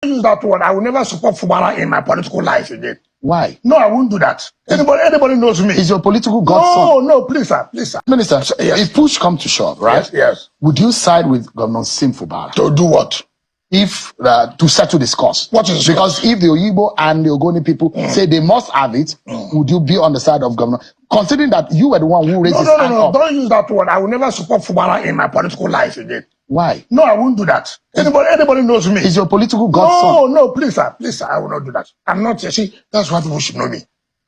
Use that word. I will never support Fubara in my political life again. Why? No, I won't do that. Anybody knows me. Is your political godson? No, please, sir. Minister, yes. If push come to shove, right? Yes. Would you side with Governor Sim Fubara? To do what? If to settle this cost. What is because if the Igbo and the Ogoni people say they must have it, would you be on the side of Governor? Considering that you were the one who raised his hand up. Don't use that word. I will never support Fubara in my political life again. Why? No, I won't do that. Anybody knows me. Is your political godson? No, please, sir. I will not do that. I'm not. See, that's why people should know me.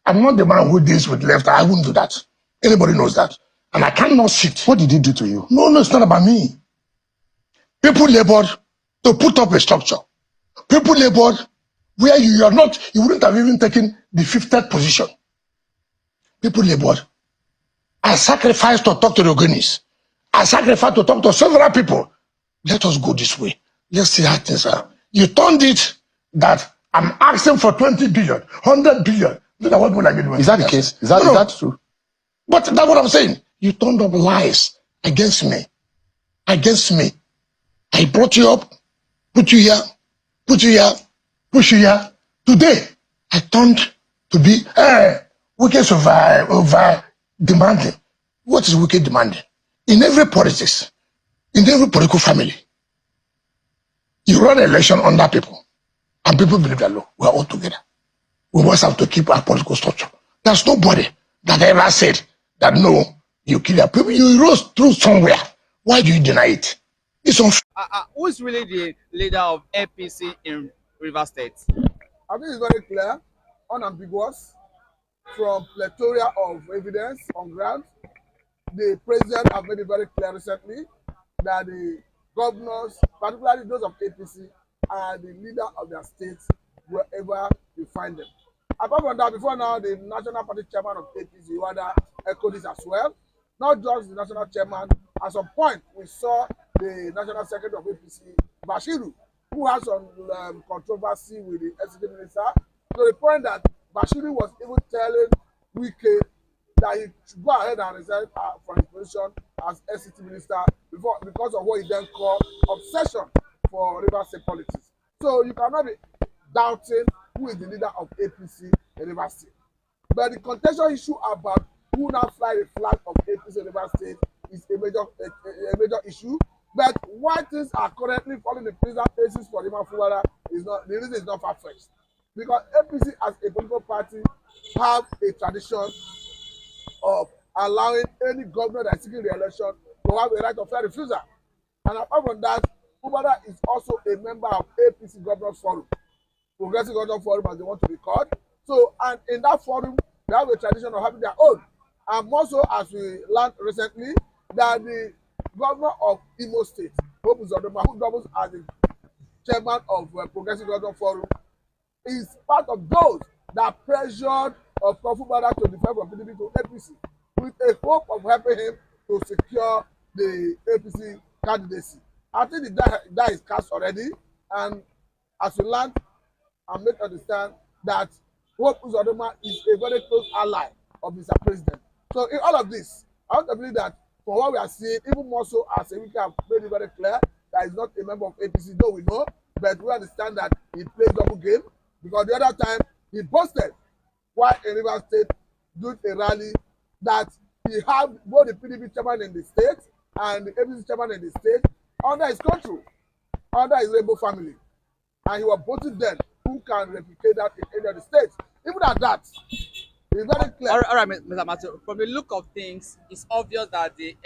I'm not the man who deals with left. I won't do that. Anybody knows that. And I cannot sit. What did he do to you? No, it's not about me. People labored to put up a structure. People labored where you wouldn't have even taken the 50th position. People labored. I sacrificed to talk to the Ogonis. I sacrificed to talk to several people. Let us go this way. Let's see how things are. You turned it that I'm asking for 20 billion, 100 billion. Look at what will I be doing. Is that the case? Is that true? But that's what I'm saying. You turned up lies against me. I brought you up, put you here, push you here. Today, I turned to be wicked over demanding. What is wicked demanding? In every politics, in every political family, you run an election under people, and people believe that, look, we're all together. We must have to keep our political structure. There's nobody that ever said that, no, you kill your people. You rose through somewhere. Why do you deny it? It's unfair. Who's really the leader of APC in Rivers State? I think it's very clear, unambiguous, from plethora of evidence on ground. The president has made it very clear recently that the governors, particularly those of APC, are the leader of their states wherever you find them. Apart from that, before now, the national party chairman of APC, Wada, echoed this as well. Not just the national chairman. At some point, we saw the national secretary of APC, Bashiru, who has some controversy with the SCT minister, to the point that Bashiru was even telling Wike that he should go ahead and resign from his position as SCT minister because of what he then called obsession for Rivers State politics. So you cannot be doubting who is the leader of APC in Rivers State. But the contentious issue about who now fly the flag of APC in Rivers State is a major issue. But why things are currently falling in places for Imam Fubara is not, the reason is not far-fetched. Because APC as a political party have a tradition of allowing any governor that is seeking re-election to have a right of fair refusal. And apart from that, Fubara is also a member of APC Governors Forum, Progressive Governors Forum as they want to be called. So, and in that forum, they have a tradition of having their own. And also, as we learned recently, that the governor of Imo State, Hope Uzodinma, who doubles as the chairman of Progressive Governors Forum, is part of those that pressured of Fubara to defect from PDP to APC, with a hope of helping him to secure the APC candidacy. I think the die is cast already, and as we learned and make understand that Hope Uzodinma is a very close ally of Mr. President. So in all of this, I want to believe that for what we are seeing, even more so as we have made it very clear that he's not a member of APC, though we know, but we understand that he plays double game, because the other time he boasted while in Rivers State doing a rally that he had both the PDP chairman in the state and the APC chairman in the state under his control, under his Rainbow family. And he was voting then who can replicate that in any of the states. Even at that, it's very clear. All right, Mr. Matthew, from the look of things, it's obvious that the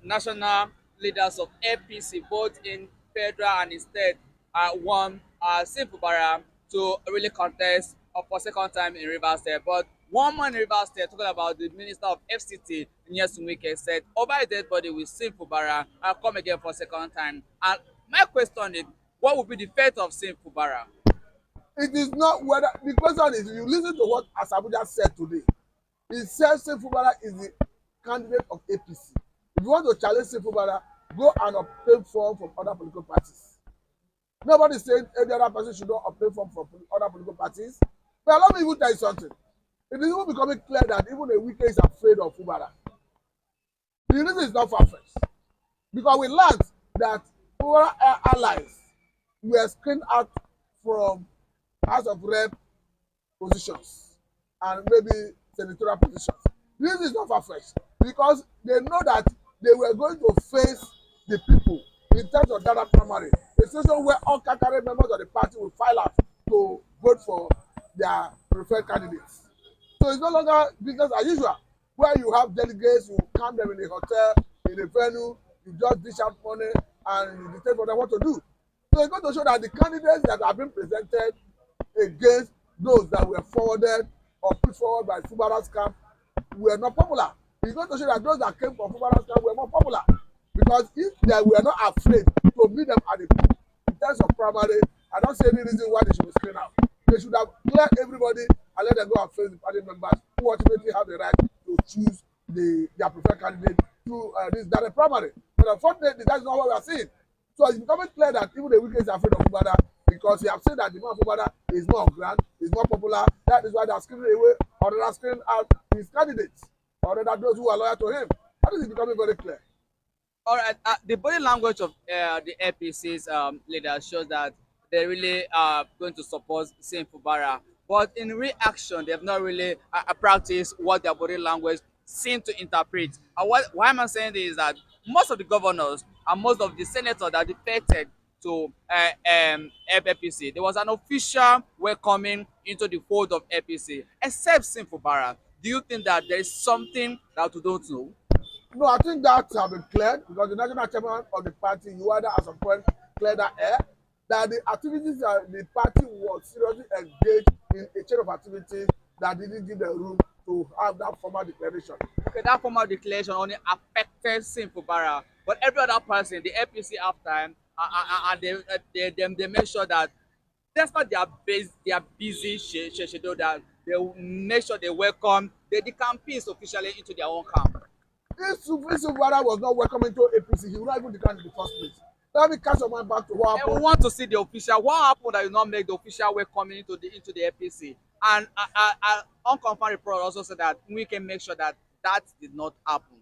national leaders of APC, both in federal and in state, want Sim Fubara to really contest for second time in Rivers State. But one man in Rivers State, talking about the Minister of FCT, Nyesom Wike, said, over a dead body with Sim Fubara, I'll come again for a second time. And my question is, what would be the fate of Sim Fubara? It is not whether, the question is, if you listen to what Asabuja said today, he said Sim Fubara is the candidate of APC. If you want to challenge Sim Fubara, go and obtain form from other political parties. Nobody is saying any other person should not obtain form from other political parties. But let me even tell you something. It is even becoming clear that even a Wike is afraid of Fubara. The reason is not far-fetched. Because we learned that Fubara allies were screened out from House of Rep positions and maybe senatorial positions. This is not far-fetched because they know that they were going to face the people in terms of data primary, a situation where all Kakare members of the party will file out to vote for their preferred candidates. So it's no longer business as usual, where you have delegates, you camp them in a hotel, in a venue, you just dish out money and you dictate for them what to do. So it's going to show that the candidates that have been presented against those that were forwarded or put forward by Fubara's camp were not popular. It's going to show that those that came from Fubara's camp were more popular. Because if they were not afraid to meet them at the in terms of primary, I don't see any reason why they should be screened out. They should have cleared everybody and let them go and face the party members who ultimately have the right to choose their preferred candidate through this direct primary. But unfortunately, that's not what we are seeing. So it's becoming clear that even the wicked is afraid of Fubara because they have seen that the man Fubara is more grand, is more popular. That is why they are screening away or they are screening out his candidates or rather those who are loyal to him. That is becoming very clear. All right, the body language of the APC's leaders shows that they really are going to support Sim Fubara. But in reaction, they have not really practiced what their body language seem to interpret. Why am I saying this is that most of the governors and most of the senators that defected to APC, there was an official welcoming into the fold of APC, except Sim Fubara. Do you think that there is something that we don't know? No, I think that has been cleared because the national chairman of the party, Uada, at some point cleared that air that the activities that the party was seriously engaged in a chain of activities that didn't give the room to have that formal declaration. Okay, that formal declaration only affected Sim Fubara, but every other person, the APC after him, and they make sure that despite their busy schedule, that they make sure they welcome the campaigns officially into their own camp. If Fubara was not welcome into APC, he would not even declare in the first place. Let me catch your mind back to what happened. And we want to see the official. What happened that you not make the official welcoming into the APC? And unconfirmed report also said that we can make sure that that did not happen.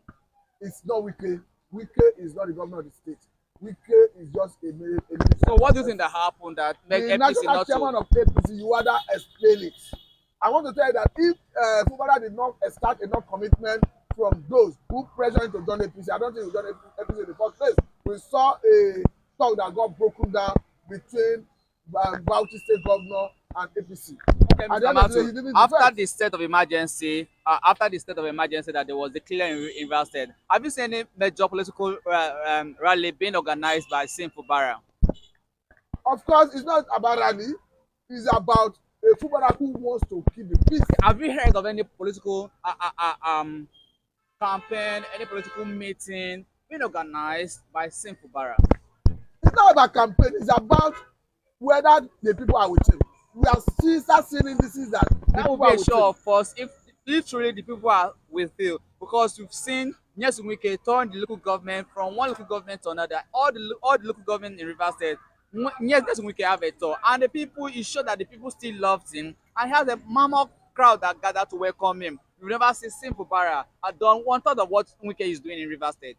It's not Wike. Wike is not the governor of the state. Wike is just a so what do you think that happened that make the APC national not chairman to? of APC, Uada, explain it. I want to tell you that if Fubara did not start enough commitment from those who pressured him to join APC, I don't think he would join APC in the first place. We saw a talk that got broken down between Bauchi State Governor and APC. Okay, after the state of emergency, that there was declared in Rivers State, have you seen any major political rally being organized by Sim Fubara? Of course, it's not about rally. It's about a Fubara who wants to keep the peace. Have you heard of any political campaign, any political meeting being organized by Sim Fubara? It's not about campaign. It's about whether the people are with him. We are still seeing indices that that will be a show of force if literally the people are with you, because we've seen Nyesom Wike turn the local government from one local government to another. All the local government in Rivers State, Nyesom Wike have a tour, and the people, is sure that the people still loved him, and he has a mammoth crowd that gathered to welcome him. We never see Sim Fubara done one third of what Wike is doing in Rivers State.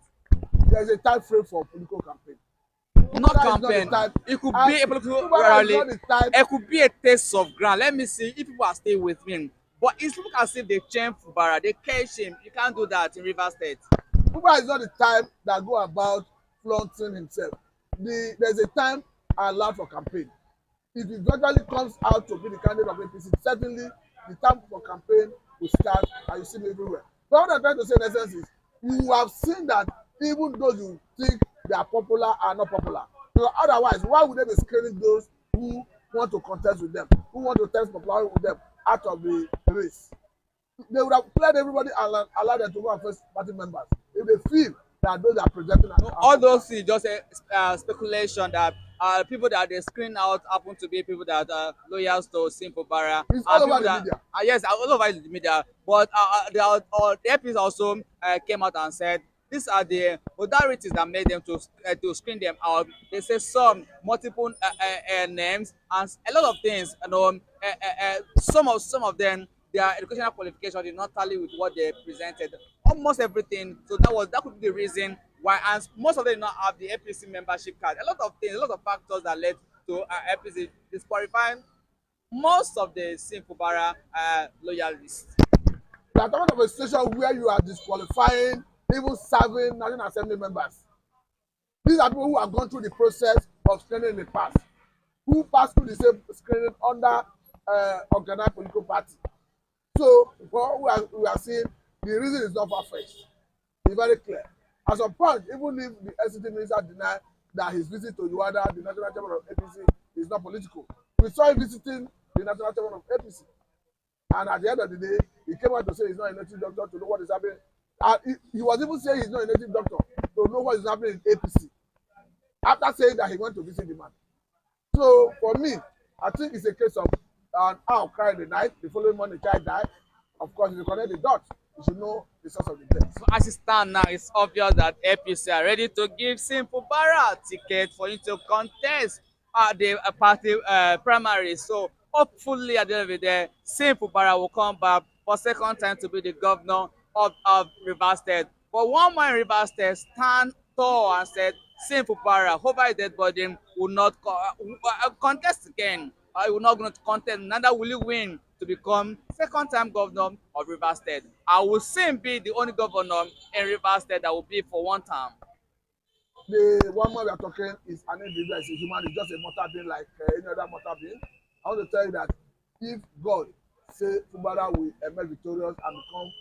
There's a time frame for political campaign. Not campaign. It could be a political rally. It could be a taste of ground. Let me see if people are staying with him. But it's look as if they change Fubara, they catch him. You can't do that in Rivers State. Fubara is not the time that go about flaunting himself. There's a time allowed for campaign. If he gradually comes out to be the candidate of APC, certainly the time for campaign will start and you see it everywhere. But what I'm trying to say in essence is, you have seen that even those you think they are popular are not popular. So otherwise, why would they be screening those who want to contest with them, who want to test popularity with them out of the race? They would have cleared everybody and allowed them to go and face party members if they feel that those are presenting. All those is just a speculation that people that they screen out happen to be people that are loyal to Sim Fubara. It's all over the media. Yes, all over the media. But the APC also came out and said these are the modalities that made them to screen them out. They say some multiple names and a lot of things. You know, some of them, their educational qualification did not tally with what they presented. Almost everything. So that could be the reason why. And most of them did not have the APC membership card. A lot of things, a lot of factors that led to APC, disqualifying most of the Fubara loyalists. We are talking about a situation where you are disqualifying even serving National Assembly members. These are people who have gone through the process of screening in the past, who passed through the same screening under organized political party. So what we are seeing, the reason is not far-fetched. It's very clear. At some point, even if the SCT minister denied that his visit to Uganda, the national chairman of APC, is not political, we saw him visiting the national chairman of APC. And at the end of the day, he came out to say he's not a native doctor to know what is happening. And he was even saying he's not a native doctor to know what is happening in APC. After saying that he went to visit the man. So for me, I think it's a case of an owl cried the night, the following morning the child died. Of course, if you connect the dots, you should know the source of the death. So as it stands now, it's obvious that APC are ready to give Fubara a ticket for him to contest the party primary. So hopefully at the end of the day, Fubara will come back for second time to be the governor of Rivers State. But one man in Rivers State stand tall and said Fubara, over his dead body, will not contest again. He will not going to contest, neither will he win to become second time governor of Rivers State. I will soon be the only governor in Rivers State that will be for one term. The one man we are talking is an individual, is a human, is just a mortal being like any other mortal being. I want to tell you that if God say Fubara will emerge victorious and become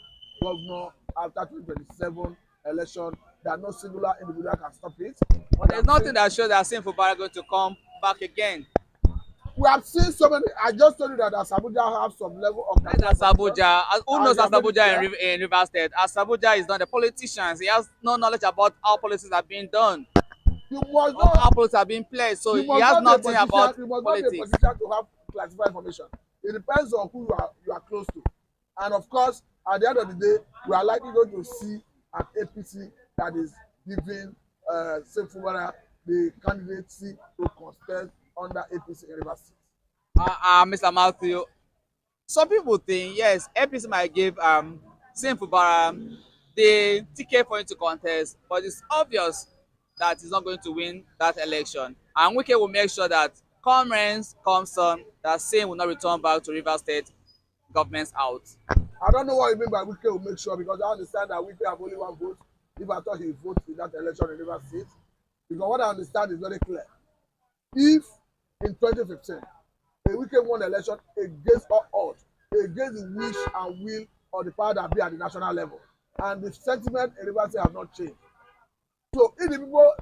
governor after 2027 election, that no singular individual can stop it. But there's nothing that shows that Fubara going to come back again. We have seen so many. I just told you that as Abuja have some level of. As Abuja, who knows as Abuja in Rivers State? As Abuja is not the politicians. He has no knowledge about how policies are being done. You must know how policies are being played. So he has nothing about you must politics. Not be a politician to have classified information. It depends on who you are close to. And of course, at the end of the day, we are likely going to see an APC that is giving Fubara the candidacy to contest under APC in Rivers State. Mr. Matthew, some people think yes, APC might give Fubara the ticket for him to contest, but it's obvious that he's not going to win that election. And Wike will make sure that come rains, come sun, that Sim will not return back to Rivers State government's out. I don't know what you mean by Wike will make sure, because I understand that Wike have only one vote. If I thought he vote in that election in Rivers State, because what I understand is very clear. If in 2015 a Wike won election against all odds, against the wish and will of the power that be at the national level, and the sentiment in Rivers State have not changed. So if the people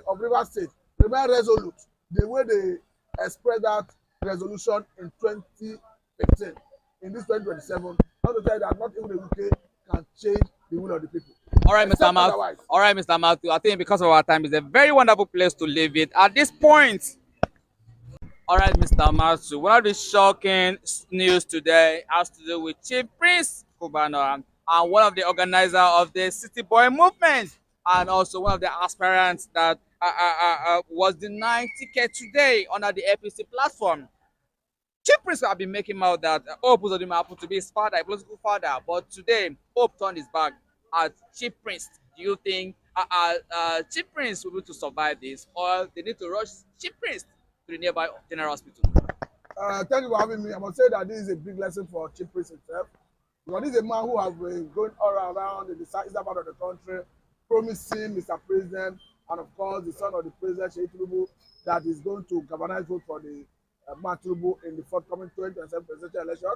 of Rivers State remain resolute the way they expressed that resolution in 2015, in this 2027, I want to tell you that not even the UK can change the will of the people. All right, Mr. Matthew. All right, Mr. Matthew. I think because of our time, it's a very wonderful place to leave it at this point. All right, Mr. Matthew. One of the shocking news today has to do with Chief Priest Cubana and one of the organizers of the City Boy movement, and also one of the aspirants that was denied ticket today under the APC platform. Chief Priest have been making out that Hope Uzodinma happened to be his father, a political father, but today Hope turned his back at Chief Priest. Do you think Chief Priest will be able to survive this, or they need to rush Chief Priest to the nearby general hospital? Thank you for having me. I must say that this is a big lesson for Chief Priest himself, because this is a man who has been going all around in the southeastern part of the country, promising Mr. President and of course the son of the president, Sheikh Tinubu, that is going to galvanize vote for the man Tinubu in the forthcoming 2027 presidential election.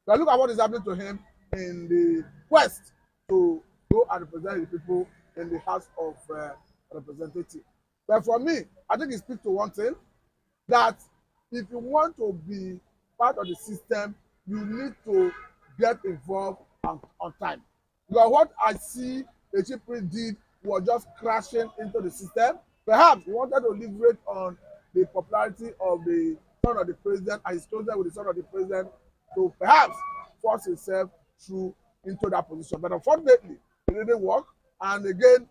But look at what is happening to him in the quest to go and represent the people in the House of Representatives. But for me, I think it speaks to one thing, that if you want to be part of the system, you need to get involved on time. Because what I see the Chief Priest did was just crashing into the system. Perhaps he wanted to leverage on the popularity of the son of the president and his closeness with the son of the president to perhaps force himself through into that position. But unfortunately, it didn't work. And again,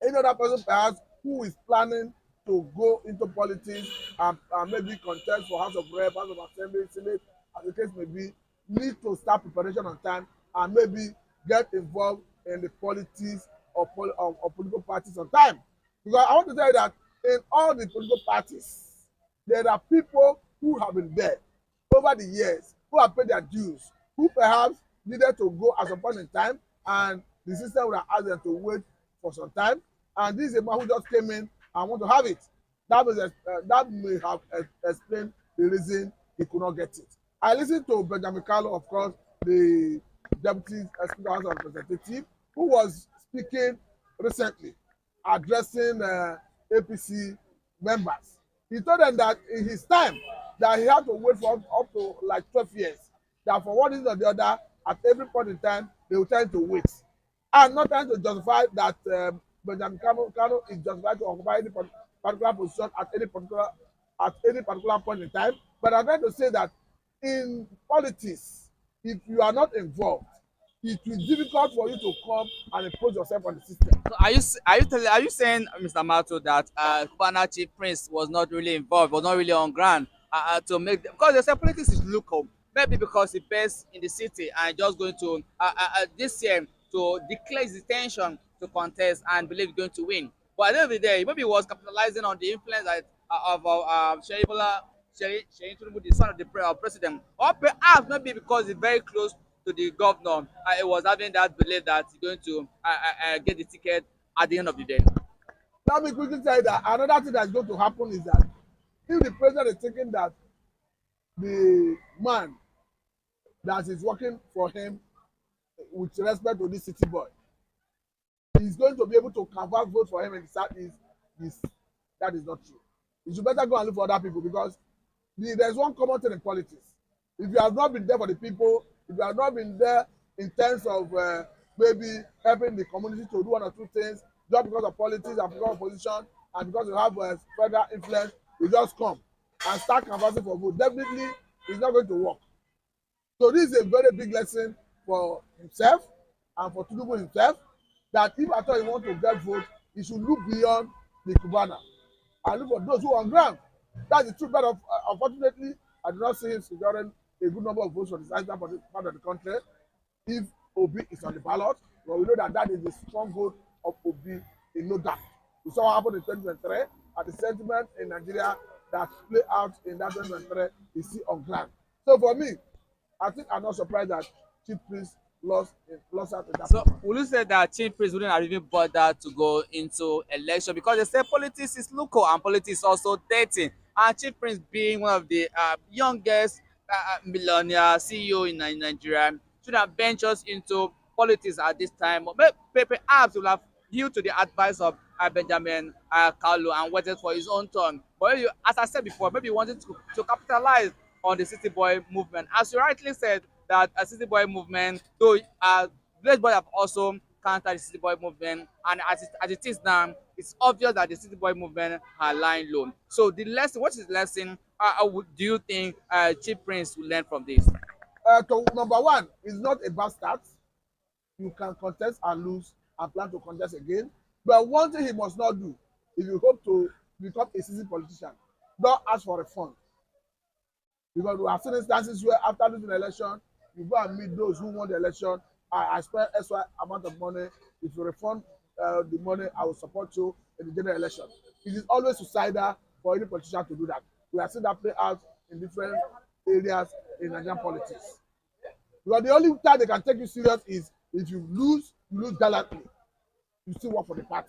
any other person perhaps who is planning to go into politics and maybe contest for House of Rep, House of Assembly, Senate, as the case may be, need to start preparation on time and maybe get involved in the politics of political parties on time. Because I want to tell you that in all the political parties, There are people who have been there over the years, who have paid their dues, who perhaps needed to go at some point in time, and the system would have asked them to wait for some time. And this is a man who just came in and want to have it. That may have explained the reason he could not get it. I listened to Benjamin Carlo, of course, the Deputy Speaker House of Representatives, who was speaking recently, addressing APC members. He told them that in his time, that he had to wait for up to like 12 years. That for one reason or the other, at every point in time, they will tend to wait. I'm not trying to justify that Benjamin Kano is justified to occupy any particular position at any particular point in time. But I'm trying to say that in politics, if you are not involved, it will be difficult for you to come and impose yourself on the system. So are you saying, Mr. Mato, that Cubana Chief Priest was not really involved, was not really on ground to make because they say politics is local. Maybe because he based in the city and just going to this year to declare his intention to contest and believe he's going to win. But at the end of the day, maybe he was capitalizing on the influence of Sheyi Tinubu, the son of the president, or perhaps maybe because he's very close to the governor, he was having that belief that he's going to get the ticket at the end of the day. Let me quickly tell you that another thing that's going to happen is that if the president is thinking that the man that is working for him with respect to this city boy is going to be able to convert votes for him in the southeast, that is not true. You should better go and look for other people because there's one common thing in politics. If you have not been there for the people, if you have not been there in terms of maybe helping the community to do one or two things, just because of politics and because of position and because you have federal influence, you just come and start canvassing for vote. Definitely, it's not going to work. So this is a very big lesson for himself and for Tinubu himself, that if at all you want to get vote, you should look beyond the Cubana and look for those who are on ground. That's the truth. But unfortunately, I do not see him securing a good number of votes for the southern part of the country. If Obi is on the ballot, well, we know that that is the stronghold of Obi in no doubt. We saw what happened in 2023, and the sentiment in Nigeria that play out in that 2023 is still on ground. So for me, I think I'm not surprised that Chief Priest lost out in that. So will you say that Chief Priest wouldn't have even bothered to go into election because they say politics is local and politics is also dirty, and Chief Priest being one of the youngest millionaire CEO in Nigeria should have ventured into politics at this time. Perhaps will have yield to the advice of Benjamin Kalu and waited for his own turn. But as I said before, maybe he wanted to capitalize on the City Boy movement. As you rightly said, that a City Boy movement, though Village Boy have also countered the City Boy movement, and as it is now, it's obvious that the City Boy movement are lying low. So the lesson, what is the lesson do you think Chief Prince will learn from this? Number one, it's not a bad start. You can contest and lose and plan to contest again. But one thing he must not do, if you hope to become a seasoned politician, don't ask for a fund. Because we have seen instances where after losing the election, you go and meet those who won the election. I spent extra amount of money. If you refund the money, I will support you in the general election. It is always suicidal for any politician to do that. We have seen that play out in different areas in Nigerian politics. Because the only time they can take you serious is if you lose gallantly. You still work for the party.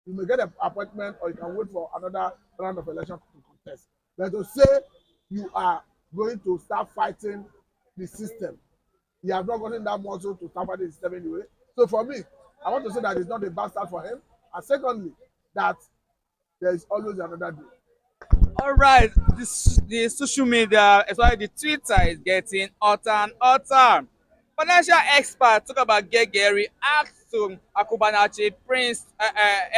You may get an appointment or you can wait for another round of election to contest. But to say you are going to start fighting the system, you have not gotten that muscle to start fighting the system anyway. So for me, I want to say that it's not a bad start for him. And secondly, that there is always another day. All right, the social media, especially the Twitter, is getting hotter and hotter. Financial experts talk about Gegeri asked to Cubana Chief Priest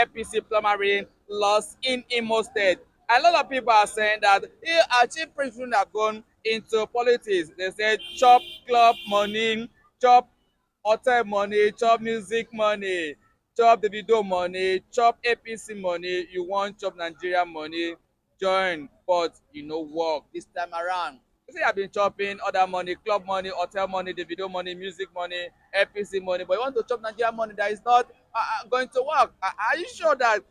APC primary loss in Imo State. A lot of people are saying that Chief Priest shouldn't have gone into politics. They said chop club money, chop hotel money, chop music money, chop Davido money, chop APC money. You want chop Nigeria money, join, but you know work this time around. You see, I've been chopping other money, club money, hotel money, Davido money, music money, APC money, but you want to chop Nigeria money that is not going to work. Are you sure that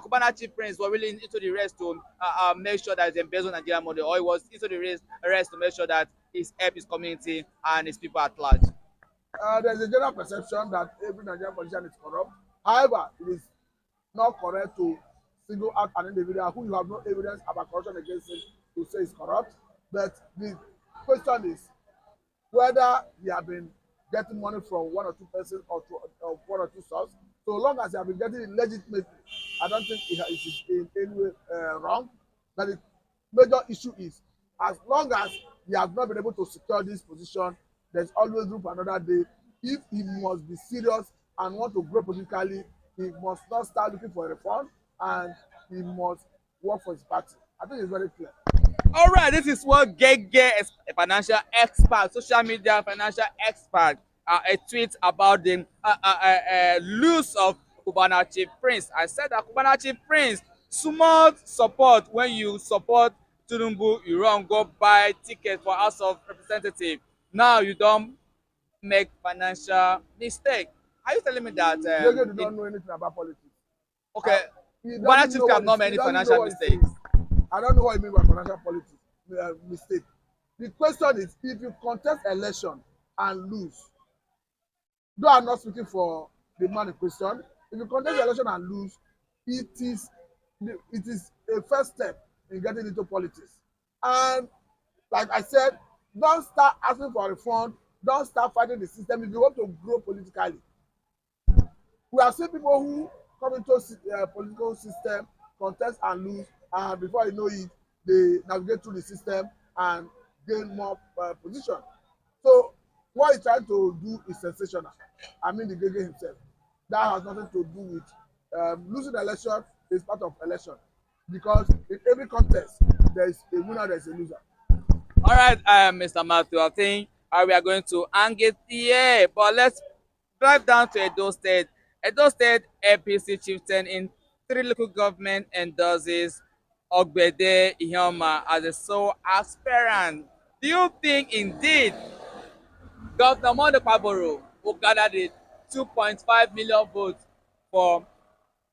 Cubana Chief Prince were really into the race to make sure that it's based on Nigerian model, or he was into the race to make sure that his help his community and his people at large? There's a general perception that every Nigerian politician is corrupt. However, it is not correct to single out an individual who you have no evidence about corruption against him to say is corrupt. But the question is whether he has been getting money from one or two persons or one or two sources. So long as he has been getting it legitimately, I don't think it is in any way wrong. But the major issue is as long as he has not been able to secure this position, there's always room for another day. If he must be serious and want to grow politically, he must not start looking for a reform and he must work for his party. I think it's very clear. All right, this is what Gege, a financial expert, social media financial expert, a tweet about the loss of Cubana Chief Prince. I said that Cubana Chief Prince, small support. When you support Tinubu, you run go buy ticket for House of Representative. Now you don't make financial mistake. Are you telling me that? Gege do not know anything about politics. Okay, Cubana Chief have not made any financial mistakes. I don't know what you mean by financial politics mistake. The question is, if you contest election and lose, though I'm not speaking for the man in question, if you contest election and lose, it is a first step in getting into politics. And like I said, don't start asking for a refund, don't start fighting the system if you want to grow politically. We have seen people who come into political system, contest and lose, and before you know it, they navigate through the system and gain more position. So what he's trying to do is sensational. I mean the Gege himself. That has nothing to do with losing the election is part of election. Because in every contest, there is a winner, there is a loser. All right, Mr. Matthew, I think we are going to hang it here, but let's drive down to Edo State. Edo State APC chieftain in 3 local government endorses Ogbede Ihoma as a sole aspirant. Do you think indeed Governor Mondo Paboro will gather the 2.5 million votes for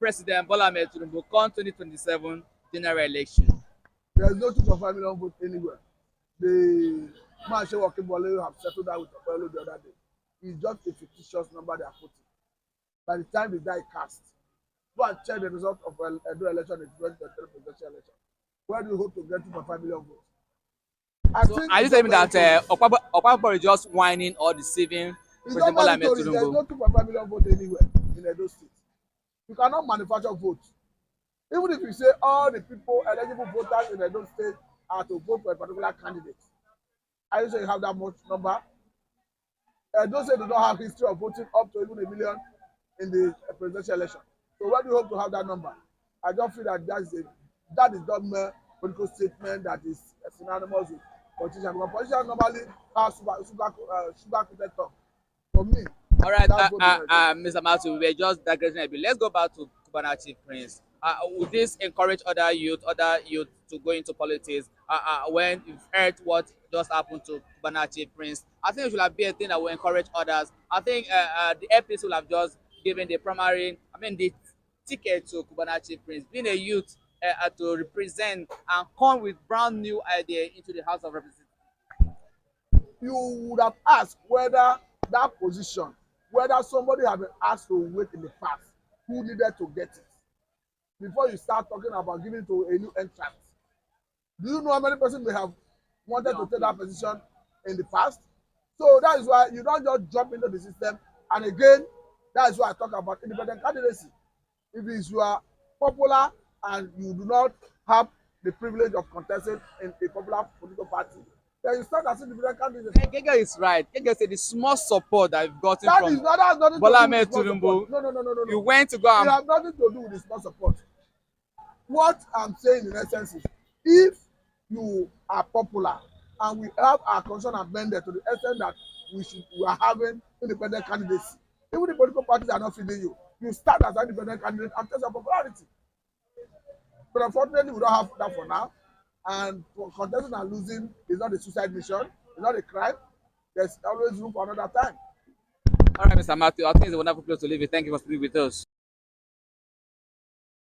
President Bola Ahmed Tinubu come 2027 general election? There is no 2.5 million votes anywhere. The man Shewa Kimbole have settled that with Opelo the other day. It's just a fictitious number they are putting. By the time the die cast, go and check the result of Edo election in 2023 presidential election. Where do you hope to get 2.5 million votes? So are you telling me that Okpaboro is just whining or deceiving President Bola Ahmed Tinubu? There is no 2.5 million votes anywhere in Edo State. You cannot manufacture votes. Even if you say all the people, eligible voters in Edo State are to vote for a particular candidate, are you sure you have that much number? Edo State do not have history of voting up to even 1 million in the presidential election. So where do you hope to have that number? I just feel that that is not mere political statement that is synonymous with politicians. Because politicians normally have sugar-coated tongue. For me, all right, Mr. Matthew, we were just digressing a bit. Let's go back to Cubana Chief Prince. Would this encourage other youth to go into politics? When you've heard what just happened to Cubana Chief Prince, I think it should have been a thing that will encourage others. I think the APC will have just given the the ticket to Cubana Chief Prince, being a youth to represent and come with brand new idea into the House of Representatives. You would have asked whether that position, whether somebody had been asked to wait in the past, who needed to get it, before you start talking about giving it to a new entrant. Do you know how many persons may have wanted to take that position in the past? So that is why you don't just jump into the system. And again, that is why I talk about independent candidacy. If you are popular and you do not have the privilege of contesting in a popular political party, then you start as independent candidate. Gege is right. Gege said the small support that you've gotten that from Bola Ahmed Tinubu. No. You went to go and... It has nothing to do with the small support. What I'm saying in essence is, if you are popular and we have our constitution amended to the extent that we are having independent candidacy, even the political parties are not feeding you. You start as an independent candidate and test your popularity. But unfortunately, we don't have that for now. And for contesting and losing is not a suicide mission. It's not a crime. There's always room for another time. All right, Mr. Matthew, I think it's a wonderful place to leave it. Thank you for speaking with us.